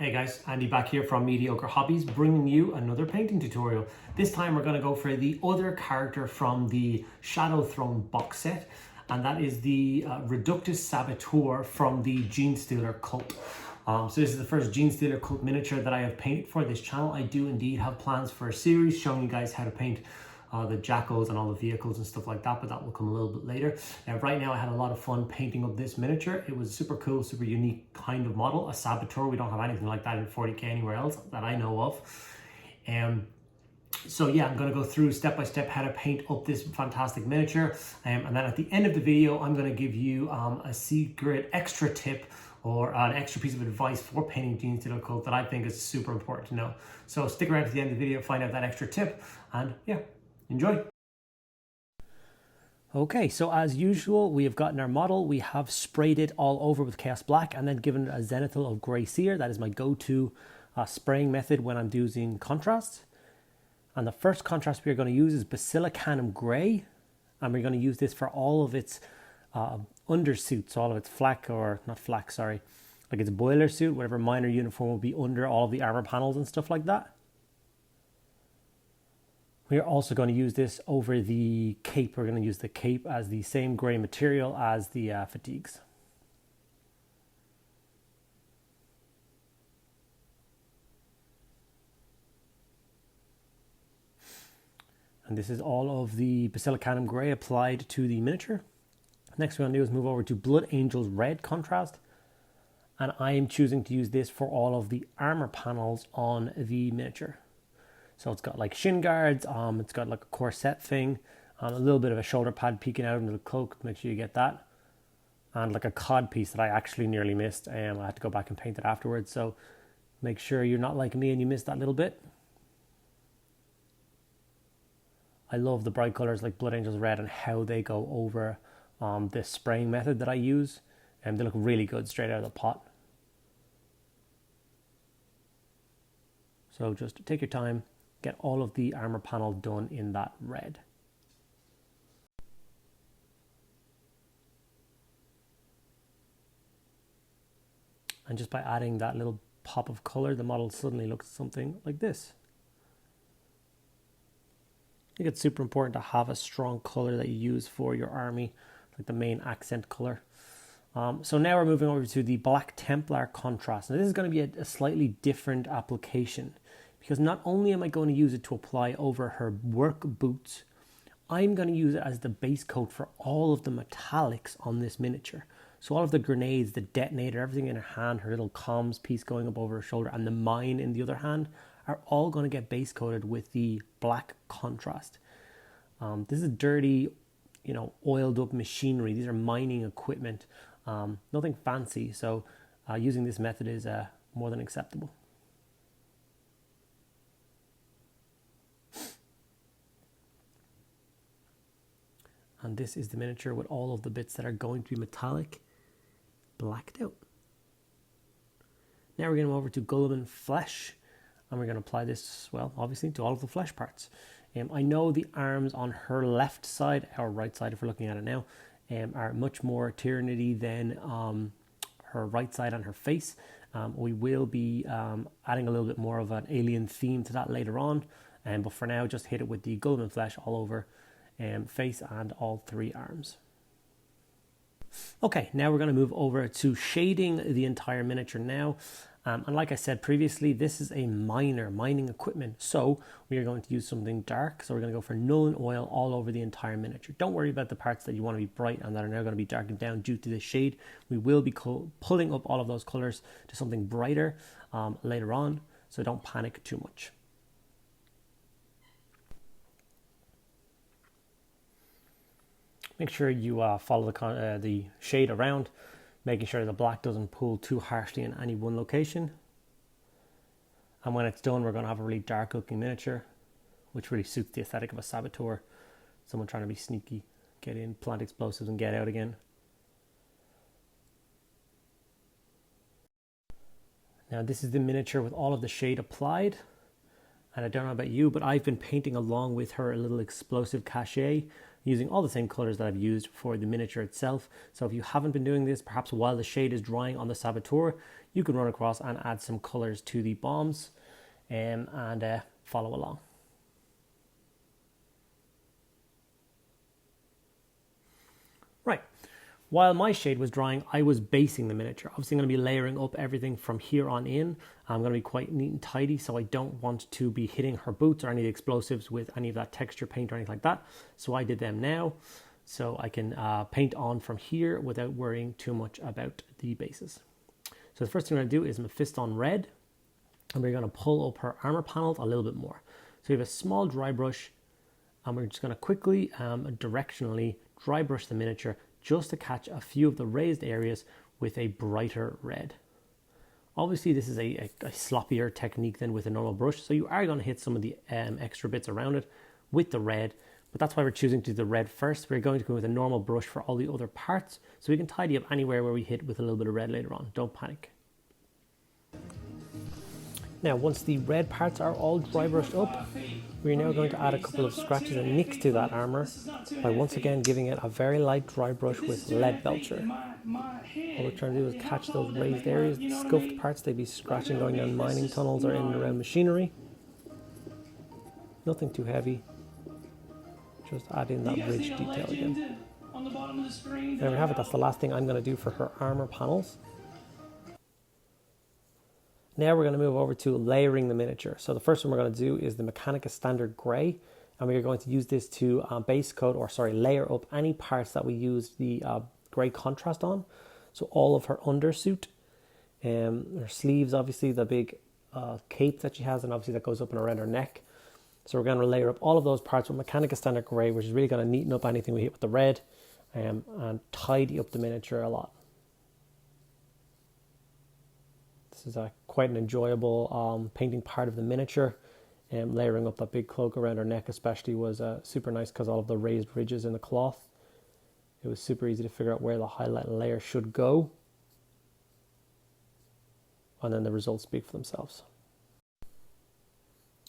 Hey guys, Andy back here from Mediocre Hobbies, bringing you another painting tutorial. This time we're going to go for the other character from the Shadow Throne box set, and that is the Reductus Saboteur from the Genestealer cult. So this is the first Genestealer cult miniature that I have painted for this channel. I do indeed have plans for a series showing you guys how to paint the jackals and all the vehicles and stuff like that, but that will come a little bit later. Right now I had a lot of fun painting up this miniature. It was super cool, super unique kind of model, a Saboteur. We don't have anything like that in 40k anywhere else that I know of. So yeah, I'm going to go through step by step how to paint up this fantastic miniature, and then at the end of the video I'm going to give you a secret extra tip or an extra piece of advice for painting Genestealer cult that I think is super important to know. So stick around to the end of the video, find out that extra tip, and yeah, enjoy. Okay, so as usual, we have gotten our model. We have sprayed it all over with Chaos Black and then given it a zenithal of Grey Seer. That is my go-to spraying method when I'm using contrast. And the first contrast we are going to use is Basilicanum Grey. And we're going to use this for all of its undersuits, all of its flak, or not flak, sorry, like its boiler suit, whatever minor uniform will be under all of the armor panels and stuff like that. We are also going to use this over the cape. We're going to use the cape as the same grey material as the fatigues. And this is all of the Basilicanum Grey applied to the miniature. Next we're going to do is move over to Blood Angels Red contrast. And I am choosing to use this for all of the armor panels on the miniature. So it's got like shin guards, it's got like a corset thing, a little bit of a shoulder pad peeking out into the cloak, make sure you get that. And like a cod piece that I actually nearly missed, I had to go back and paint it afterwards. So make sure you're not like me and you missed that little bit. I love the bright colors like Blood Angels Red and how they go over this spraying method that I use. And they look really good straight out of the pot. So just take your time. Get all of the armor panel done in that red. And just by adding that little pop of color, the model suddenly looks something like this. I think it's super important to have a strong color that you use for your army, like the main accent color. So now we're moving over to the Black Templar contrast. Now this is going to be a slightly different application, because not only am I going to use it to apply over her work boots, I'm going to use it as the base coat for all of the metallics on this miniature. So all of the grenades, the detonator, everything in her hand, her little comms piece going up over her shoulder, and the mine in the other hand, are all going to get base coated with the black contrast. This is dirty, oiled up machinery. These are mining equipment, nothing fancy. So using this method is more than acceptable. And this is the miniature with all of the bits that are going to be metallic, blacked out. Now we're going to go over to Guilliman Flesh, and we're going to apply this, well, obviously to all of the flesh parts. I know the arms on her left side, or right side if we're looking at it now, are much more Tyranidy than her right side and her face. We will be adding a little bit more of an alien theme to that later on, but for now just hit it with the Guilliman Flesh all over face and all three arms. Okay, now we're going to move over to shading the entire miniature now. And like I said previously, this is a mining equipment. So we are going to use something dark. So we're going to go for Nuln Oil all over the entire miniature. Don't worry about the parts that you want to be bright and that are now going to be darkened down due to this shade. We will be pulling up all of those colors to something brighter later on. So don't panic too much. Make sure you follow the shade around, making sure the black doesn't pull too harshly in any one location. And when it's done, we're going to have a really dark looking miniature, which really suits the aesthetic of a Saboteur. Someone trying to be sneaky, get in, plant explosives and get out again. Now this is the miniature with all of the shade applied. And I don't know about you, but I've been painting along with her a little explosive cachet using all the same colors that I've used for the miniature itself. So if you haven't been doing this, perhaps while the shade is drying on the Saboteur, you can run across and add some colors to the bombs and follow along. Right, while my shade was drying, I was basing the miniature. Obviously, I'm going to be layering up everything from here on in. I'm going to be quite neat and tidy, so I don't want to be hitting her boots or any of the explosives with any of that texture paint or anything like that. So I did them now, so I can paint on from here without worrying too much about the bases. So the first thing I'm going to do is Mephiston Red, and we're going to pull up her armor panels a little bit more. So we have a small dry brush, and we're just going to quickly, directionally dry brush the miniature just to catch a few of the raised areas with a brighter red. Obviously, this is a sloppier technique than with a normal brush, so you are going to hit some of the extra bits around it with the red, but that's why we're choosing to do the red first. We're going to go with a normal brush for all the other parts, so we can tidy up anywhere where we hit with a little bit of red later on. Don't panic. Now, once the red parts are all dry brushed up, we're now going to add a couple of scratches and nicks to that armor by once again giving it a very light dry brush with Leadbelcher. All we're trying to do is catch those raised areas, the scuffed parts they'd be scratching going down mining tunnels or in and around machinery. Nothing too heavy, just add in that ridge detail again. There we have it, that's the last thing I'm going to do for her armor panels. Now we're going to move over to layering the miniature. So the first one we're going to do is the Mechanicus Standard Grey, and we are going to use this to layer up any parts that we use the grey contrast on. So all of her undersuit, her sleeves, obviously the big cape that she has, and obviously that goes up and around her neck. So we're going to layer up all of those parts with Mechanicus Standard Grey, which is really going to neaten up anything we hit with the red and tidy up the miniature a lot. This is quite an enjoyable painting part of the miniature. Layering up that big cloak around her neck especially was super nice because all of the raised ridges in the cloth. It was super easy to figure out where the highlight layer should go. And then the results speak for themselves.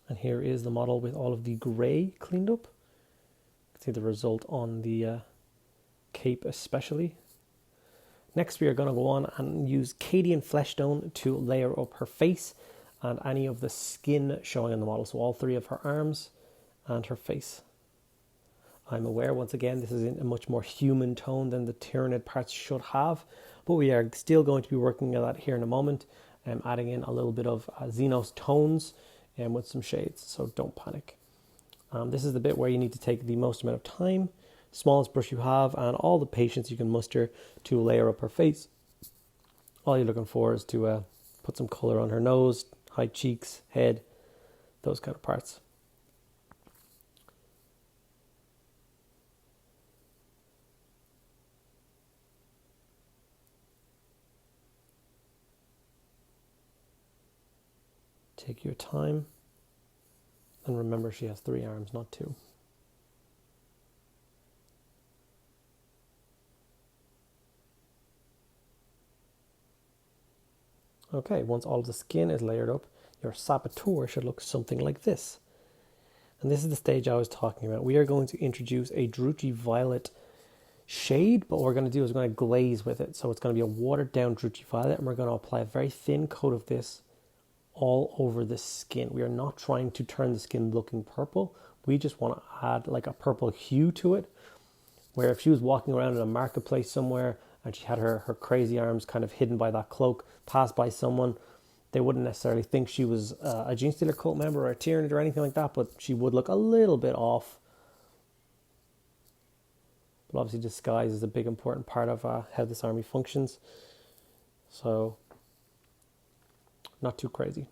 And here is the model with all of the grey cleaned up. You can see the result on the cape especially. Next we are going to go on and use Cadian Fleshtone to layer up her face and any of the skin showing in the model. So all three of her arms and her face. I'm aware, once again, this is in a much more human tone than the Tyranid parts should have, but we are still going to be working on that here in a moment, adding in a little bit of Xenos tones with some shades, so don't panic. This is the bit where you need to take the most amount of time, smallest brush you have, and all the patience you can muster to layer up her face. All you're looking for is to put some colour on her nose, high cheeks, head, those kind of parts. Take your time, and remember she has 3 arms, not 2. Okay, once all of the skin is layered up, your Saboteur should look something like this. And this is the stage I was talking about. We are going to introduce a Druchii Violet shade, but what we're going to do is we're going to glaze with it. So it's going to be a watered down Druchii Violet, and we're going to apply a very thin coat of this all over the skin. We are not trying to turn the skin looking purple. We just want to add like a purple hue to it, where if she was walking around in a marketplace somewhere and she had her crazy arms kind of hidden by that cloak, passed by someone, they wouldn't necessarily think she was a Genestealer cult member or a Tyranid or anything like that, but she would look a little bit off. But obviously disguise is a big important part of how this army functions. So not too crazy.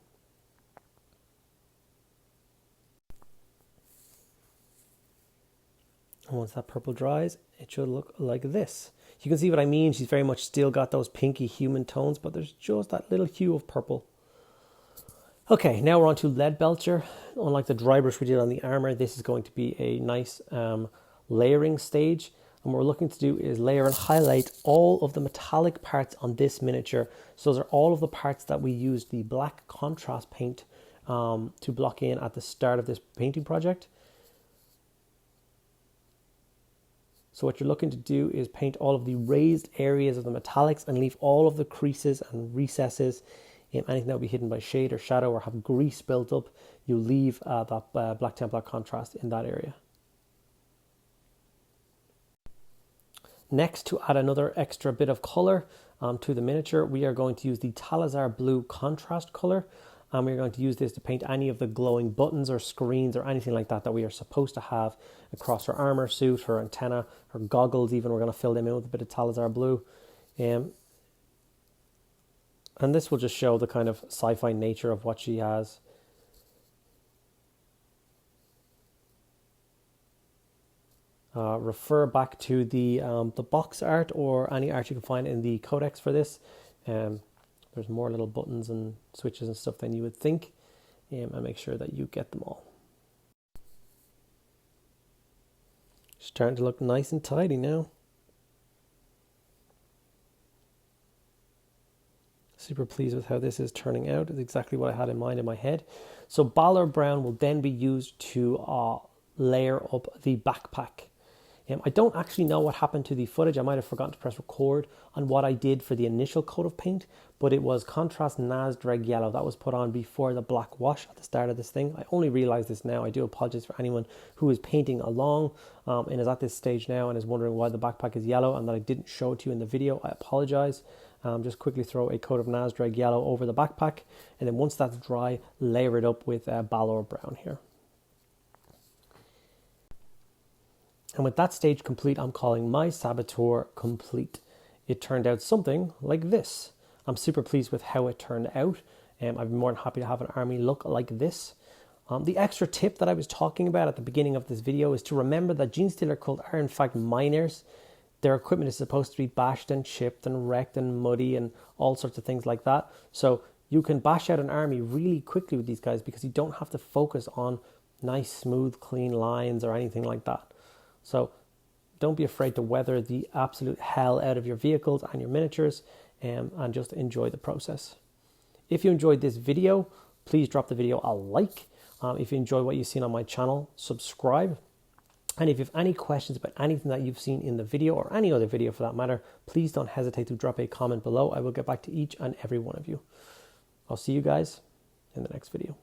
And once that purple dries, it should look like this. You can see what I mean. She's very much still got those pinky human tones, but there's just that little hue of purple. Okay, now we're on to Leadbelcher. Unlike the dry brush we did on the armor, this is going to be a nice layering stage. And what we're looking to do is layer and highlight all of the metallic parts on this miniature. So those are all of the parts that we used the black contrast paint to block in at the start of this painting project. So what you're looking to do is paint all of the raised areas of the metallics and leave all of the creases and recesses. Anything that will be hidden by shade or shadow or have grease built up, you leave that black Templar contrast in that area. Next, to add another extra bit of color to the miniature, we are going to use the Talassar Blue contrast color. And we're going to use this to paint any of the glowing buttons or screens or anything like that that we are supposed to have across her armor suit, her antenna, her goggles even. We're going to fill them in with a bit of Talassar Blue. And this will just show the kind of sci-fi nature of what she has. Refer back to the box art or any art you can find in the codex for this. There's more little buttons and switches and stuff than you would think, and make sure that you get them all. Starting to look nice and tidy now. Super pleased with how this is turning out. It's exactly what I had in mind in my head. So Balor Brown will then be used to layer up the backpack. I don't actually know what happened to the footage. I might have forgotten to press record on what I did for the initial coat of paint, but it was contrast Nadreg Yellow that was put on before the black wash at the start of this thing. I only realized this now. I do apologize for anyone who is painting along and is at this stage now and is wondering why the backpack is yellow and that I didn't show it to you in the video. I apologize. Just quickly throw a coat of Nadreg Yellow over the backpack, and then once that's dry, layer it up with Balor Brown here. And with that stage complete, I'm calling my Saboteur complete. It turned out something like this. I'm super pleased with how it turned out. I'd be more than happy to have an army look like this. The extra tip that I was talking about at the beginning of this video is to remember that Genestealer cult are in fact miners. Their equipment is supposed to be bashed and chipped and wrecked and muddy and all sorts of things like that. So you can bash out an army really quickly with these guys because you don't have to focus on nice, smooth, clean lines or anything like that. So don't be afraid to weather the absolute hell out of your vehicles and your miniatures and just enjoy the process. If you enjoyed this video, please drop the video a like. If you enjoy what you've seen on my channel, subscribe. And if you have any questions about anything that you've seen in the video or any other video for that matter, please don't hesitate to drop a comment below. I will get back to each and every one of you. I'll see you guys in the next video.